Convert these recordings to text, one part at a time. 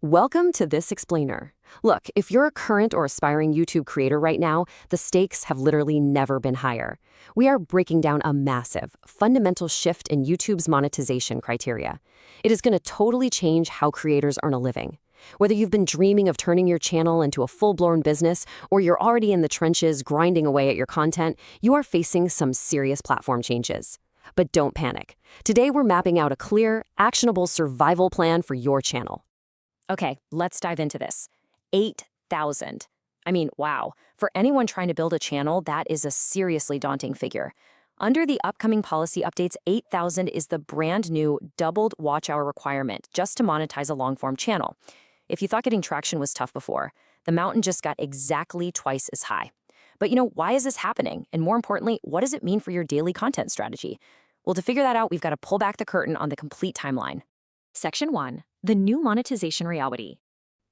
Welcome to this explainer. Look, if you're a current or aspiring YouTube creator right now, the stakes have literally never been higher. We are breaking down a massive, fundamental shift in YouTube's monetization criteria. It is going to totally change how creators earn a living. Whether you've been dreaming of turning your channel into a full-blown business or you're already in the trenches grinding away at your content, you are facing some serious platform changes. But don't panic. Today we're mapping out a clear, actionable survival plan for your channel. Okay, let's dive into this. 8,000. I mean, wow. For anyone trying to build a channel, that is a seriously daunting figure. Under the upcoming policy updates, 8,000 is the brand new doubled watch hour requirement just to monetize a long-form channel. If you thought getting traction was tough before, the mountain just got exactly twice as high. But why is this happening? And more importantly, what does it mean for your daily content strategy? Well, to figure that out, we've got to pull back the curtain on the complete timeline. Section 1. The new monetization reality.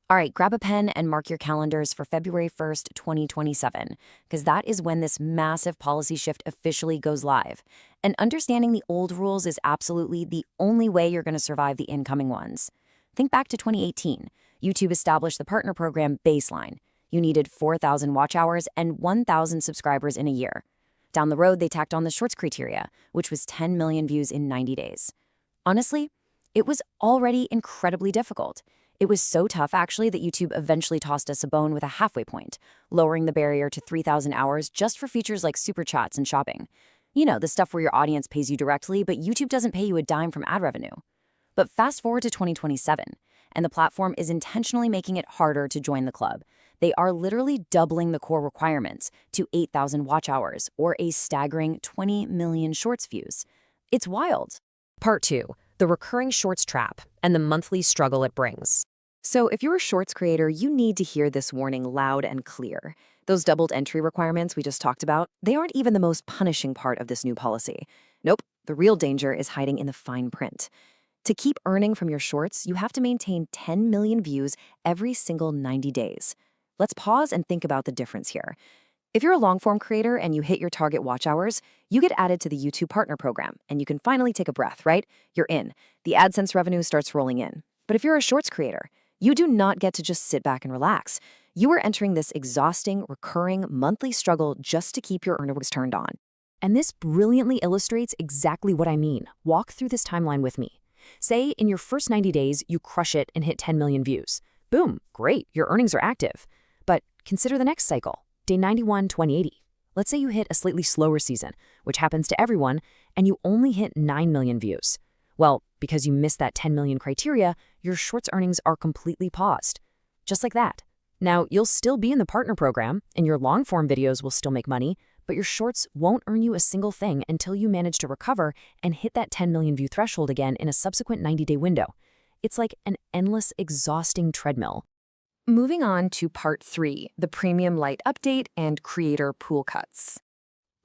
All right, grab a pen and mark your calendars for February 1st, 2027, because that is when this massive policy shift officially goes live. And understanding the old rules is absolutely the only way you're going to survive the incoming ones. Think back to 2018. YouTube established the partner program baseline. You needed 4,000 watch hours and 1,000 subscribers in a year. Down the road, they tacked on the Shorts criteria, which was 10 million views in 90 days. Honestly, it was already incredibly difficult. It was so tough, actually, that YouTube eventually tossed us a bone with a halfway point, lowering the barrier to 3,000 hours just for features like super chats and shopping. The stuff where your audience pays you directly, but YouTube doesn't pay you a dime from ad revenue. But fast forward to 2027, and the platform is intentionally making it harder to join the club. They are literally doubling the core requirements to 8,000 watch hours, or a staggering 20 million Shorts views. It's wild. Part 2. The recurring Shorts trap and the monthly struggle it brings. So if you're a Shorts creator, you need to hear this warning loud and clear. Those doubled entry requirements we just talked about, they aren't even the most punishing part of this new policy. Nope, the real danger is hiding in the fine print. To keep earning from your Shorts, you have to maintain 10 million views every single 90 days. Let's pause and think about the difference here. If you're a long-form creator and you hit your target watch hours, you get added to the YouTube Partner Program, and you can finally take a breath, right? You're in. The AdSense revenue starts rolling in. But if you're a Shorts creator, you do not get to just sit back and relax. You are entering this exhausting, recurring, monthly struggle just to keep your earnings turned on. And this brilliantly illustrates exactly what I mean. Walk through this timeline with me. Say in your first 90 days, you crush it and hit 10 million views. Boom, great, your earnings are active. But consider the next cycle. Day 91, 2080. Let's say you hit a slightly slower season, which happens to everyone, and you only hit 9 million views. Well, because you missed that 10 million criteria, your Shorts earnings are completely paused. Just like that. Now, you'll still be in the partner program, and your long-form videos will still make money, but your Shorts won't earn you a single thing until you manage to recover and hit that 10 million view threshold again in a subsequent 90-day window. It's like an endless, exhausting treadmill. Moving on to part 3, the Premium Lite update and creator pool cuts.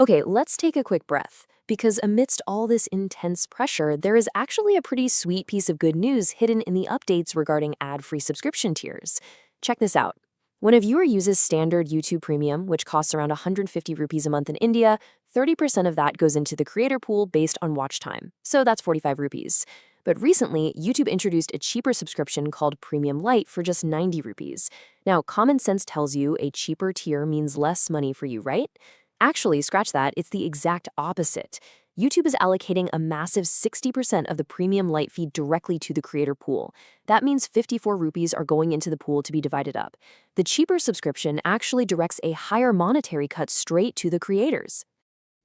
Okay, let's take a quick breath, because amidst all this intense pressure, there is actually a pretty sweet piece of good news hidden in the updates regarding ad-free subscription tiers. Check this out. When a viewer uses standard YouTube Premium, which costs around 150 rupees a month in India, 30% of that goes into the creator pool based on watch time. So that's 45 rupees. But recently, YouTube introduced a cheaper subscription called Premium Lite for just 90 rupees. Now, common sense tells you a cheaper tier means less money for you, right? Actually, scratch that, it's the exact opposite. YouTube is allocating a massive 60% of the Premium Lite fee directly to the creator pool. That means 54 rupees are going into the pool to be divided up. The cheaper subscription actually directs a higher monetary cut straight to the creators.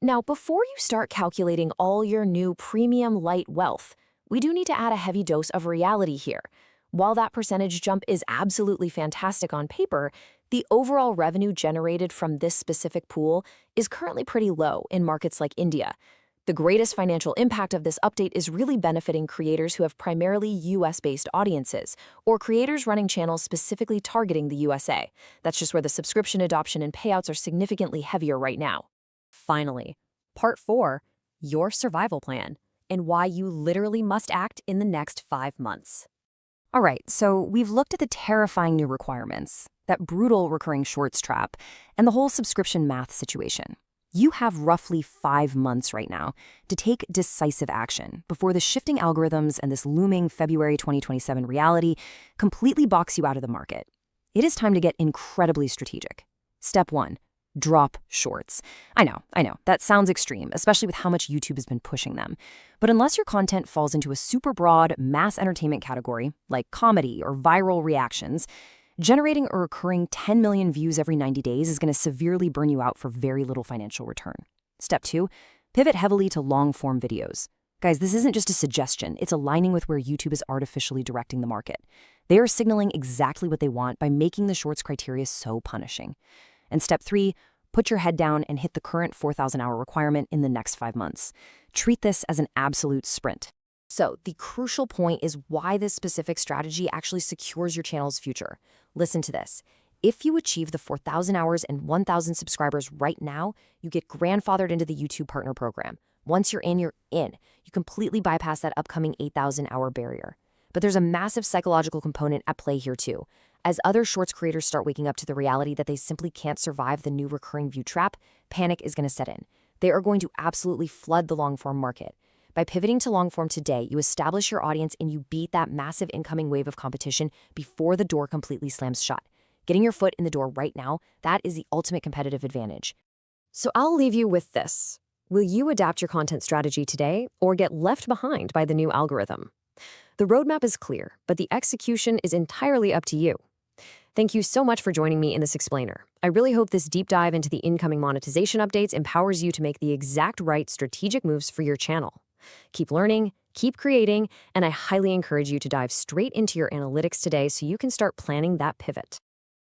Now, before you start calculating all your new Premium Lite wealth, we do need to add a heavy dose of reality here. While that percentage jump is absolutely fantastic on paper, the overall revenue generated from this specific pool is currently pretty low in markets like India. The greatest financial impact of this update is really benefiting creators who have primarily US-based audiences, or creators running channels specifically targeting the USA. That's just where the subscription adoption and payouts are significantly heavier right now. Finally, part 4, your survival plan, and why you literally must act in the next 5 months. All right, so we've looked at the terrifying new requirements, that brutal recurring Shorts trap, and the whole subscription math situation. You have roughly 5 months right now to take decisive action before the shifting algorithms and this looming February 2027 reality completely box you out of the market. It is time to get incredibly strategic. Step 1. Drop shorts. I know, that sounds extreme, especially with how much YouTube has been pushing them. But unless your content falls into a super broad mass entertainment category, like comedy or viral reactions, generating a recurring 10 million views every 90 days is going to severely burn you out for very little financial return. Step 2. Pivot heavily to long-form videos. Guys, this isn't just a suggestion, it's aligning with where YouTube is artificially directing the market. They are signaling exactly what they want by making the shorts criteria so punishing. And step 3, put your head down and hit the current 4,000-hour requirement in the next 5 months. Treat this as an absolute sprint. So, the crucial point is why this specific strategy actually secures your channel's future. Listen to this. If you achieve the 4,000 hours and 1,000 subscribers right now, you get grandfathered into the YouTube Partner Program. Once you're in, you're in. You completely bypass that upcoming 8,000-hour barrier. But there's a massive psychological component at play here too. As other shorts creators start waking up to the reality that they simply can't survive the new recurring view trap, panic is going to set in. They are going to absolutely flood the long-form market. By pivoting to long-form today, you establish your audience and you beat that massive incoming wave of competition before the door completely slams shut. Getting your foot in the door right now, that is the ultimate competitive advantage. So I'll leave you with this. Will you adapt your content strategy today or get left behind by the new algorithm? The roadmap is clear, but the execution is entirely up to you. Thank you so much for joining me in this explainer. I really hope this deep dive into the incoming monetization updates empowers you to make the exact right strategic moves for your channel. Keep learning, keep creating, and I highly encourage you to dive straight into your analytics today so you can start planning that pivot.